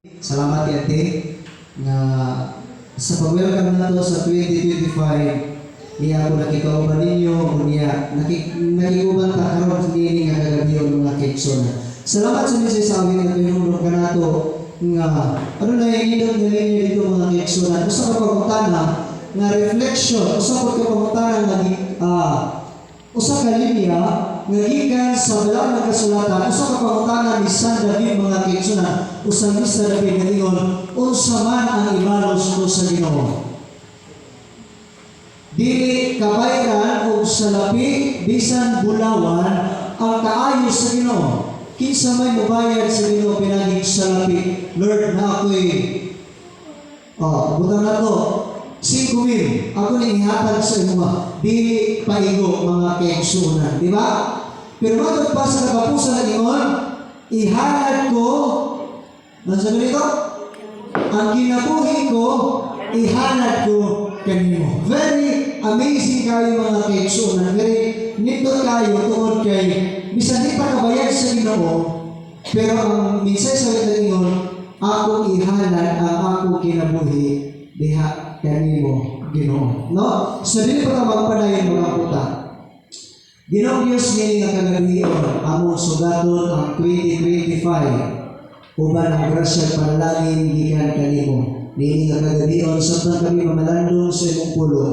Salamat ate nga sa pag-welcome na to sa 2025 niya ako nakikauban ninyo o niya nakikuban ta karon sa dili nga kagabiyon mga kaigsoon. Salamat sa misay sa awit nga pinulong ka nato nga ano na yung indot nga ninyo dito mga kaigsoon. Usa ka pagutana nga reflection, usa ka pagutana nga usa ka linya nga gikan sa balaod nga kasulatan, usa ka pangutana ni San David mga kaigsoon. Usa ni San David nga ingon, unsa man ang ibalos mo sa Ginoo. Dili kabayran o salapi bisan bulawan ang kaayo sa Ginoo. Kinsa may mobayad sa Ginoo pinaging salapi. Lord na ako'y butang na to 5,000 ako ning ihatag sa imo. Dili paigo mga kaigsunan, di ba? Pero matod pa sa kapusan na ingon, ihalad ko nasa ganito, ang kinabuhi ko ihalad ko kanimo. Very amazing kayo mga kaigsunan. Very nindot kayo tungod kay bisan di pa kabayad sa Ginoo, pero ang minsay sa ingon, ako ihalad ang ako kinabuhi diha kanimo Ginoo. No? So dili pa ta magpadayon mga puta. Ginoong Diyos ngayon nga kagabion among sugaton ang 2025 uban ang grasya panalangin gikan kanimo. Nini nga kagabion sabtan kami mamalandong sa imong pulo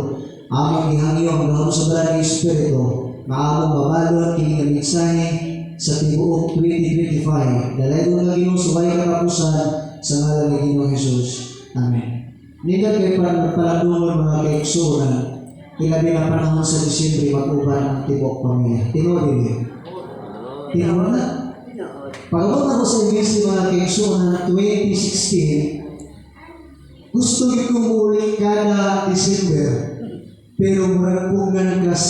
among gihangyo ang gahom sa Banal nga Espiritu maamong babalon kini nga mensahe sa tibuok 2025. Dalaygon nga Ginoo subay katapusan sa ngalan ni Ginoong Hesus. Amen. Nindot kay palandungon mga kaigsunan, ilabi na panahon sa Disyembre mag-uban ang tibok pamilya. Tinod din. Tinod na. Pagabot ako sa ibisi mga kaigsunan 2016, gusto ko muli kada December, pero murag pungan kas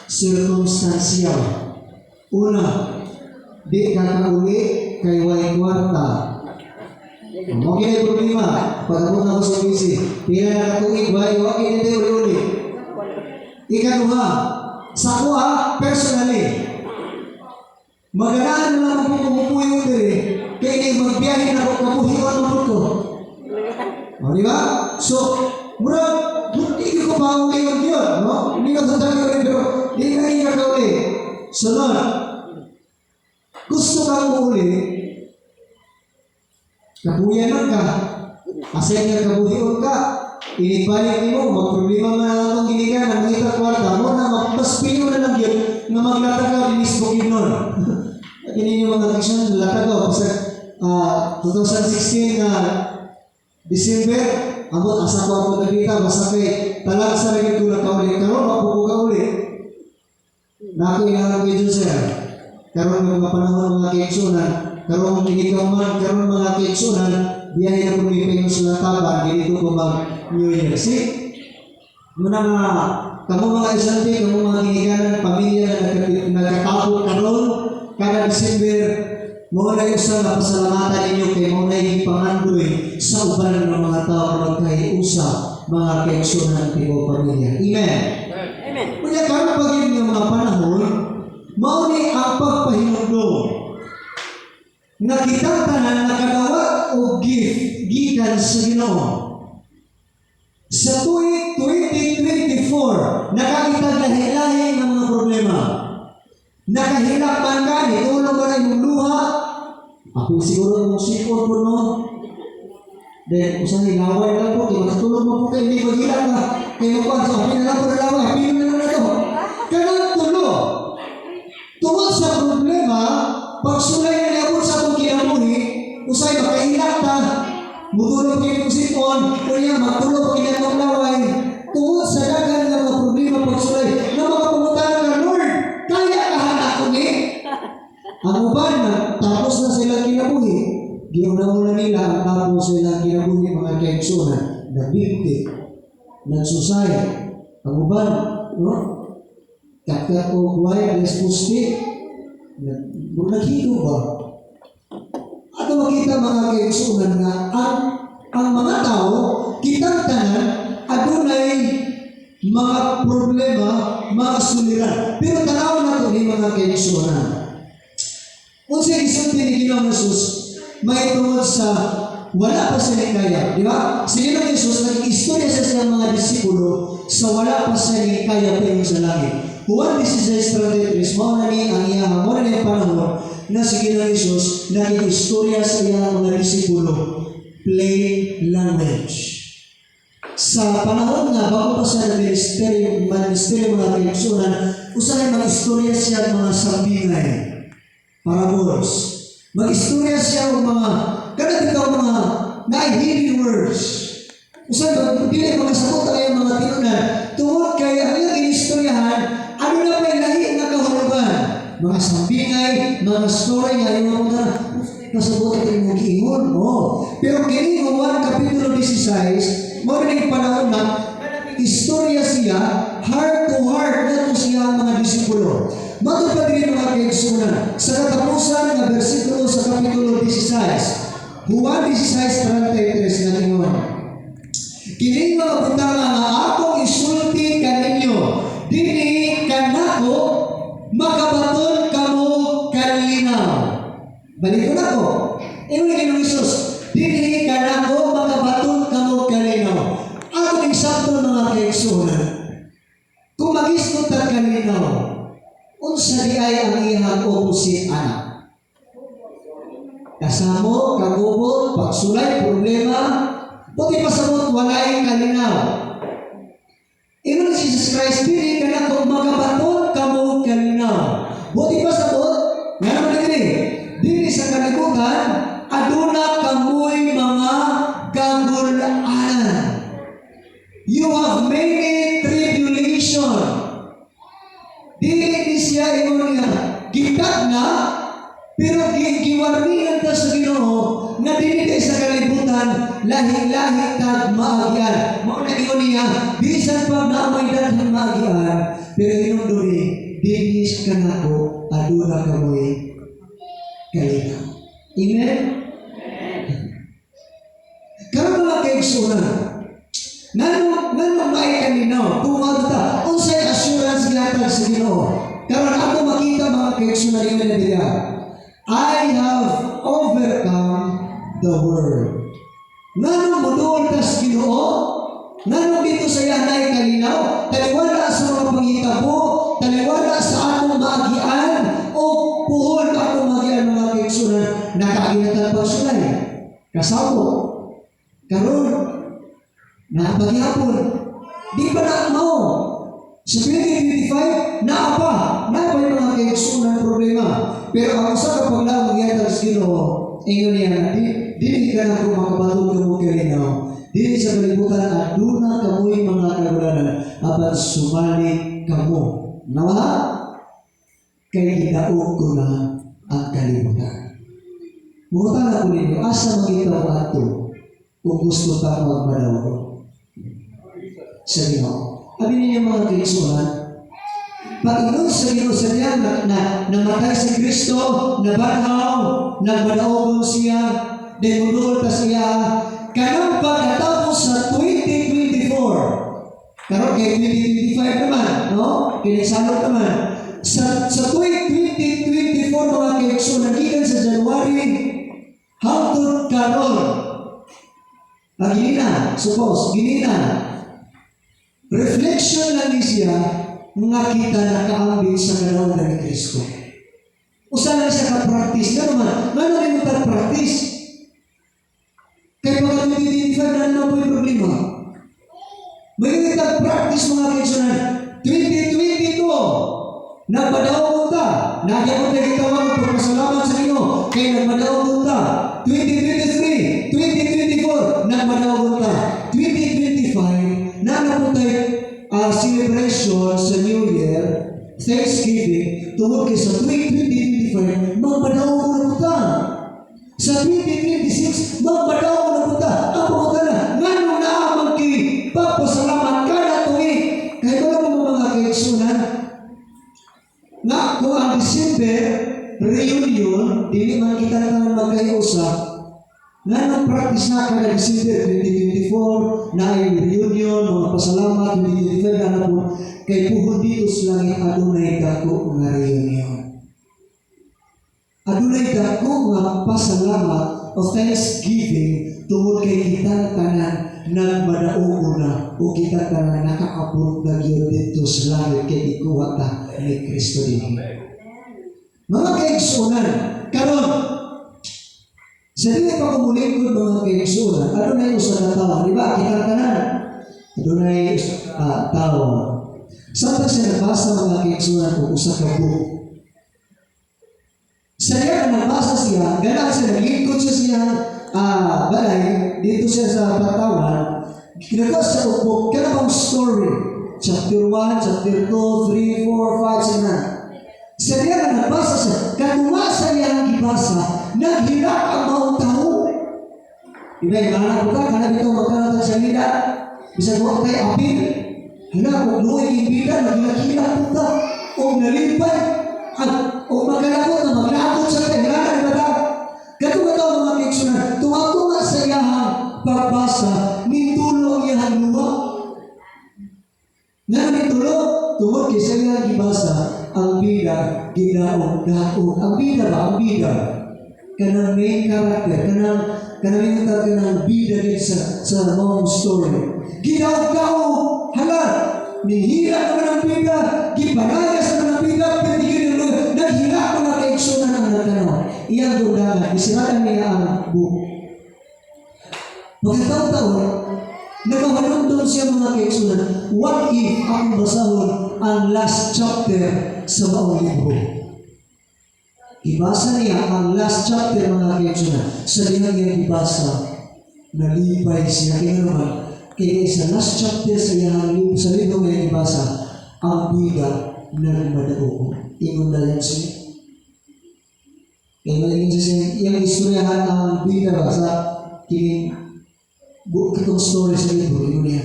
circumstantial. Una, di kakauli kay way kwarta. Okay na yung problema. Pagkabot ako sa ibisi, pila na katuig, way okay na tayo uli-uli. Ikaduha, sa ako personally, maganaan na lang ako pumupuyong diri, kaya magbiyahe na ako kabuhiwan ng ko. O, di ba? So, murag, hindi ko pa uli yung yun, no? Hindi ka tatang rin, pero hindi ka nga ka uli. Sunod, gusto kang uli, kabuhiwan ka, asay nga kabuhiwan ka, inibalik mo, magproblema man lang itong ginigan, ang mga kwarta mo na magpaspino na lang yun, nga maglatagaw, inisbogin nun. Kini yung mga action, latagaw, sa 2016 na December, abot asa ko ako nagkita, basta kay talag sa rin ito na kauli, karon mapupuga uli. Na ako inaharap kayo dyan sir. Karon mga panahon mga kaigsunan, karon inigaw man, karon mga kaigsunan, biyahe na pumipayo sa lataban, dito ko mag-New Year. See? Muna nga, kamo mga isante, kamo mga ginikanan, pamilya na nagkatapot karon, kada December, mga na isa na pasalamatan ninyo kay mga naging pangandoy sa uban ng mga tao na magkahiusap, mga kaigsunan, tibo pamilya. Amen? Amen. Kaya karon pag-ibig ng mga panahon, mauni ang pagpahinugdong nga kitang tanan nakagawa o gift gikan sa Ginoo. Sa tuig 2024, nakakita lahi-lahi ng mga problema. Nakahilak man ka, itulong ka na yung luha. Ako siguro yung sipon po, no? Then, usang hilaway lang po, kaya matulog mo po kayo, hindi maghilak ka. Kaya mo so happy na lang po na laway, happy na lang na ito. Kaya tulog. Tungkol sa problema, pagsulay na niabot sa itong kinabuhi, usay makahilak ka, mutulog kayo ng sipon, kuya matulog kayo ng laway, tungkol sa dagan ng mga problema pagsulay, na mga pumutahan ka, Lord, kaya kahanak ko ni? Ang uban na, tapos na silang kinabuhi, giunauna nila ang tapos silang kinabuhi, mga kaigsunan, nabigti, nagsusay, ang uban, no? Kakak o buhay, alas pusti, naghigo ba? At makita mga kaigsunan nga, ang mga tao, kitang tanan, adunay mga problema, mga suliran. Pero tanaw na ito ni mga kaigsunan. Kung sa isang tiniginaw na sus, may tungkol sa wala pa sila kaya. Di ba? Si Ginoong Jesus, nag-istorya sa siyang mga disipulo sa wala pa sila kaya pero sa langit. Juan 16:33, mo na ni ang iyang mo na ni panahon na si Ginoong Jesus nag-istorya sa iyang mga disipulo. Plain language. Sa panahon nga, bago pa siya ng ministeryo mga kaigsunan, usahay mag-istorya siya ng mga sambingay, parables. Mag-istorya siya ng mga, kanang ikaw mga na-hidden words. Usahay, hindi mga sagot ay mga tinunan. Tungod kay ang iyang inistoryahan, ano na may lahi na kahulugan? Mga sambingay, mga story nga, yung mga pasabot at yung mag-iingon. Pero kini Juan Kapitulo 16, maraming panahon na istorya siya, heart to heart na ito siya mga disipulo. Matupad rin mga kaigsunan. Sa katapusan na versikulo sa Kapitulo 16, Juan 16:33 na tingon. Kini mga butanga nga akong isulti kaninyo, dini kanako, makabaton kamo kalinaw. Balik ko na ko. Ewan Ginoong Jesus, dini kanako, makabaton kamo kalinaw. Ang eksakto mga kaigsunan, kung mag-istot ang kalinaw, unsa di ay ang iyang opposite anak. Kasamo, kagubot, pagsulay, problema, buti pasabot, walay kalinaw. Ingon si Jesus Christ, dili kanako, makabaton kamo kalinaw. Buti pasabot, nga naman dili, dili sa kalibutan, aduna kamoy mga kagulaan. You have many tribulation. Dili siya ingon niya, gitag na, pero giwarningan ta sa Ginoo na dili kay sa kalibutan, lahi-lahi kag maagyan. Mao na ingon niya, bisan pa na may daghang maagyan, pero ingon diri, dili kanako aduna kamoy kalinaw. Amen? Karon mga kaigsunan, Ngano may kanino, kung ta, unsay assurance ginatag sa Ginoo. Karon ako makita mga kaigsunan yung nabila. I have overcome the world. Ngano muduol ta sa Ginoo? Ngano dito sa yanay kalinaw? Taliwala sa mga panghitabo, taliwala sa atong maagian, o puhon atong maagian mga kaigsunan, nakaginatan pa sulay. Kasabo. Karon na paghihapon, di ba na mo? Sa 2025, na yung mga kaigsunan problema. Pero ang sa kapag lang magyatag sa Ginoo, ingon niya, di ka na kung makabatog ka mo kalinaw. Di sa kalibutan at doon na kamoy mga kaguranan, apat sumalik ka mo. Nawa, kay gidaog ko na ang kalibutan. Mungutang ako ninyo, asa makita ko ato kung gusto ta magmadaw ko sa Ginoo. Abi niya mga kaigsunan, pag-inom sa Ginoo sa niya na namatay si Kristo, nabanhaw, nagmadaogon siya, demudol ta siya, kanang pagkatapos sa 2024, karon kay 2025 naman, no? Kinisalot naman. Sa 2024 mga kaigsunan, gikan sa January, hangtod karon, ginina, suppose, ginina, reflection lang siya nga kita nakaambing sa galaw ni Kristo. Usa lang siya ka-practice. Nga naman, nga rin mo practice. Kaya pag 2025 na naman po yung problema. May practice mga kaigsunan. 2022, nagmadaw mo ta. Nagya mo tayo kitawag mo pagpasalamat sa Ginoo. Kaya nagmadaw mo ta. 2023, 2024, nagmadaw mo ta. 2025, nanapuntay celebration sa New Year, Thanksgiving, tungkol kay sa 2025, magbadaw ko na punta. Sa 2026, magbadaw ko na punta. Ang pumunta na, ngano na magkipagpasalamat ka na tuwing. Kaya ba naman mga kaigsunan, nga kung ang December reunion, dili man kita naman magkayo-usap, nga nang practice na ka na December 2024 na ay reunion, mga pasalamat, 2025 na po, kay puhon dito sa langit, adunay dako nga reunion. Adunay dako nga pasalamat o thanksgiving tungod kay kita tanan nagmadaog na o kita tanan nakaabot na gyud dito sa langit kay ikuha ta ni Kristo dinhi. Mga kaigsunan, karon sa dili pa kumulingkod mga kaigsunan, ano na yung usa ka tawo, di ba? Kita tanan. Ano na yung tawo. Samtang siya nabasa mga kaigsunan kung usa ka book. Sa iya nabasa siya, ganahan siya, naglingkod siya balay, dito siya sa patawan, kinagawa sa book, kanabang story. Chapter 1, chapter 2, 3, 4, 5, 6, 7. Sa iya nabasa siya, kanumasa niya ang ibasa, naghirap ang maong tao. Diba, ibahan ko ka, kanab ito magkaroon sa salida, bisa ko tayo apil. Hala, kung luwag yung bida, naghilak-hilak ko ka, o nalipay, o magkalabot na maglabot sa tehranan, diba? Ganito ba ito mga kaigsunan? Tunga-tunga sa iyahang pagbasa, nitulong iyahang luwa. Nga nitulong, tungod kay sa iyahang ibasa, ang bida, ginaong, daog. Ang bida ba? Ang bida. Kanang main character, kanang kanang bida din sa long story. Ginaog-daog, hala, nihira naman ang bida, gipanayas naman ang bida, pinigil ng naghira mga kaigsunan ang nagtanaw. Iyang dugangan, isiraan niya ang book. Pagkataon-taon, nagkahanundon siya mga kaigsunan, what if ang basahon ang last chapter sa maong libro? Ibasa niya ang last chapter mga kaigsunan. Sa dihang niya ibasa, nalipay siya. Kaya naman, kaya sa last chapter sa libro niya ibasa, ang biga na madao. Ingon na yan siya. Kaya malingin siya yung istoryahan ang bida ba sa kining kitong story sa libro, yun niya.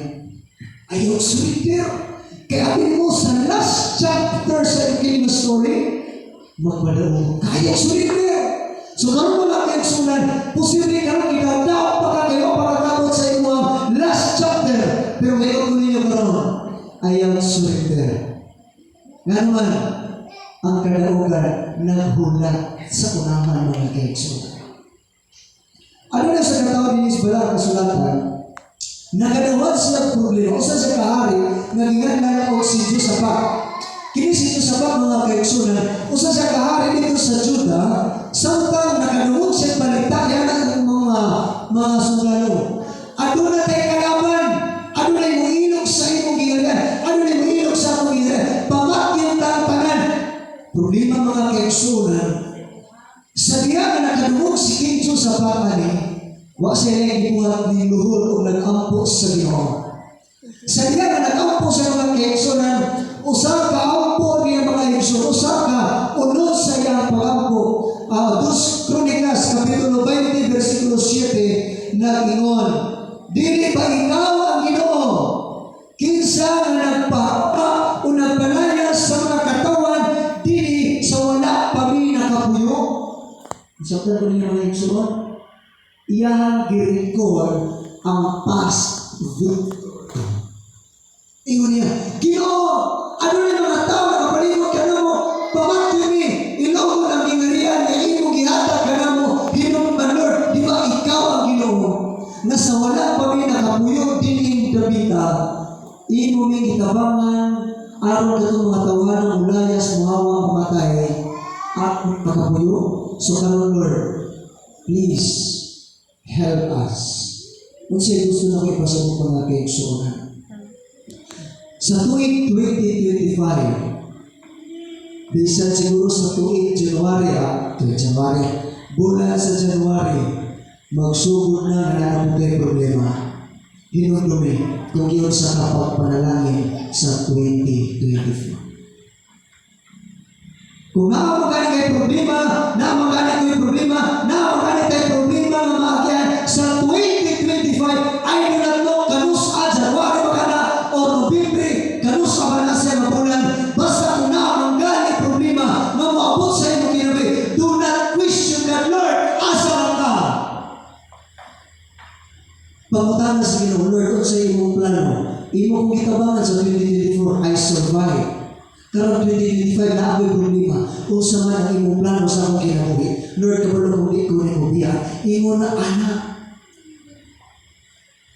Ayaw surrender. Kaya abin mo sa last chapter sa kining story, magmadao. Kaya surrender. So karon mga kaigsunan, posible karon gidadaw pa kayo para kabot sa imong last chapter. Pero ngayon ko ninyo karon, ayaw surrender. Nga naman, ang kadaugan naghula sa unahan mga kaigsunan. Ano na sa katawag din sa balang kasulatan, nakadawad siya problema, usa sa kahari, nagingan na o si Josaphat. Kini si Josaphat mga kaigsunan, usa sa kahari dito sa Juda, samtang nakanuod siya baliktayan ang mga sundalo. Aduna tayo kalaban, aduna yung ilog sa imong gingagan, aduna yung ilog sa imong gingagan, pamakyan tanan. Problema mga kaigsunan, sa diya na nakanuod si King Josaphat ani, wa siya yung ibuhat ni luhur o nag-ampo sa Ginoo. Sa diya na nag-ampo sa mga kaigsunan, usa ka ampo niya mga kaigsunan, usa ka unod sa iyang pag-ampo. 2 Kronikas, Kapitulo 20, versikulo 7, nag-ingon, dili ba ikaw ang Ginoo? Kinsa na nagpapa o nagpanaya sa mga katawan, dili sa wala pa mi nakapuyo? Sabi ko niya mga kaigsunan, iyang girecord ang past victory. Ingon niya, Ginoo, ano na mga tao nakapalimot ka na mo, pamakyo mi, ilong mo ng ingarian, na imo gihatag ka na mo, hinumban Lord, di ba ikaw ang Ginoo? Nasa wala pa mi nakapuyog din Davida, imo mi gitabangan, aron ka itong mga tawanan, ulayas, muhawa, pamatay, at pagkapuyo. So karon Lord, please help us. Kung siya gusto na kayo pasabot mga kaigsunan. Sa tuwing 2025, bisan siguro sa tuwing January, bulan sa January, magsugod na na natin problema. Hinudumi kung yun sa kapagpanalangin sa 2024. Kung naamagani kayo problema, naamagani kayo problema, naamagani kayo problema na maagyan sa 2025, ay nunalo kanus January magana o Nobyembre, kanus ba na siya mabulan, basta kung naamagani problema na maabot sa iyong kinabi, do not question that Lord, asa lang ka. Pangutana sa Ginoo, Lord, kung sa iyong plano, imo kong gitabangan sa 2024, I survive. Karong 2025 na ako'y problema. Kung sa man ang imong plano sa akong kinabuhi, Lord, kabalo kong di ko ni kubiya, imo na anak.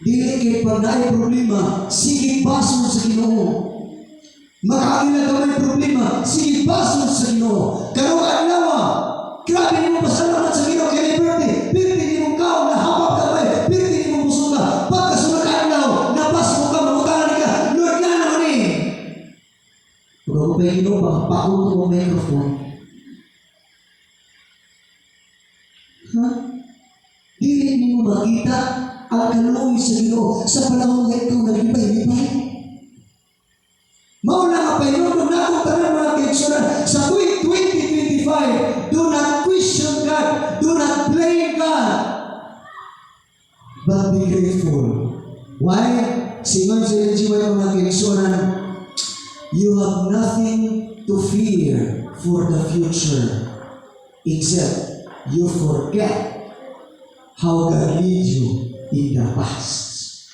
Dili kay pag naay problema, sige basol sa Ginoo. Makakila ka may problema, sige basol sa Ginoo. Karong adlaw, grabe mo pasalamat sa Ginoo kay birthday. Birthday mo ka na hapag ka ba? Birthday mo busog ka. Pagkasunod ka adlaw, nabas mo ka, mamutangan ka. Lord na naman eh. Pag ako pa yung Ginoo, pakapakot ko ang microphone. Ha? Dili mo makita ang kaluoy sa Ginoo sa panahon na ikaw naglibay-libay. Mauna nga pa yun, kung nakong tanan mga kaigsunan, sa 2025, do not question God, do not blame God, but be grateful. Why? Singon sa LGY mga kaigsunan, you have nothing to fear for the future, except you forget how God lead you in the past.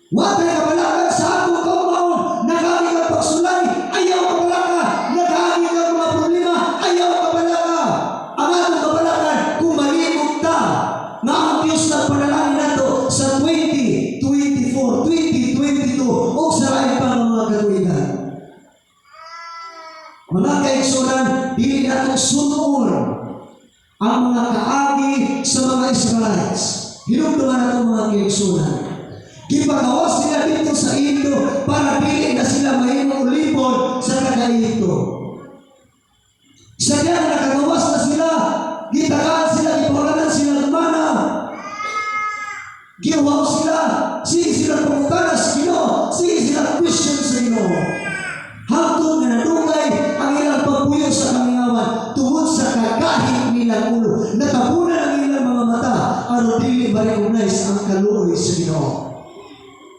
Wa tayo kabalakan sa atong kaumaon, nagagi ka pagsulay, ayaw kabalaka, nagagi ka mga problema, ayaw kabalaka. Ang atong kabalakan, kung malimot ta, nga ang Diyos na panalangin nato sa 2024, 2022, o sa lain pa ng mga katuligan. Mga kaigsunan, dili natong sunod ang mga kaagi sa mga Israelites. Hinugtungan nato mga kaigsunan. Gipagawas sila dito sa Indo para dili na sila mahimong ulipon sa taga-Indo. Sa diyan nakagawas na sila, gitagaan sila, gipawalanan sila ng mana. Giwaw sila, sige sila pamutana sa Ginoo, sige sila Christian sa Ginoo. Hangtod na nadugay ang ilang pagpuyo sa kamingawan tungod sa kagahit nilang ulo. Natabunan ang ilang mga mata aron dili ma-recognize ang kaluoy sa Ginoo.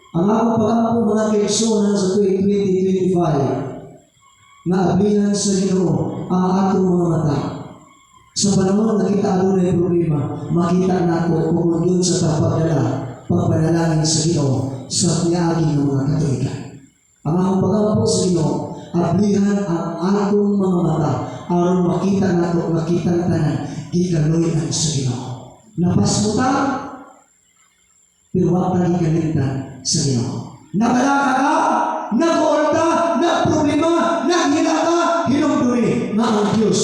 Ang ako pag-ako mga kaigsunan sa 2025 na ablihan sa Ginoo ang atong mga mata. Sa panahon na kita adunay problema, makita nato kung yun sa pagpanalangin sa Ginoo sa piyagi ng mga Katoliko. Ang akong pag-ako sa Ginoo, ablihan ang atong mga mata aron makita nato, makita ang tanan, gikaluyan sa Ginoo. Napasmuta, pero wag na gikalimtan sa Ginoo. Nabalaka ka, nag-orta, nag-problema, naghilaka, hinumduri na ang Diyos.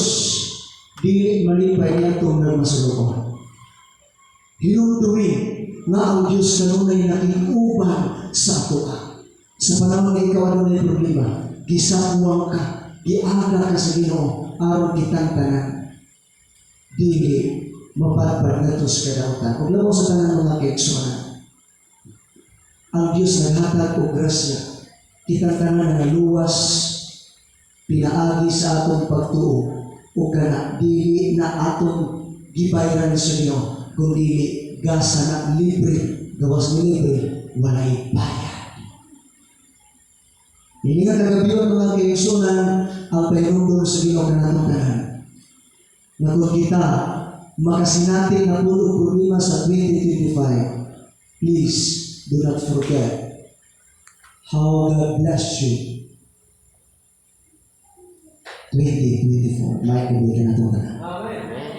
Dili malipay niya itong nagmasulukon. Hinumduri na ang Diyos kanunay nakiuban sa ato. Sa panahon na ikaw ano na yung problema, gisakuwang ka, giaga ka sa Ginoo, aron kitang tanan. Dili mapagpag na ito sa kadautan. Kung lang sa tanan mga kaigsunan, ang Diyos naghatag o grasya, kitang tanan na luwas, pinaagi sa atong pagtuo, o gana, dili na atong gibayran sa Ginoo, kung dili gasa na libre, gawas ni libre, walay bayad. Hindi nga nagabiyon mga kaigsunan ang painundol sa Ginoo na natong tanan. Na kung kita makasinati na pulong problema sa 2025, please do not forget how God bless you 2024. May kubigan na ito. Amen.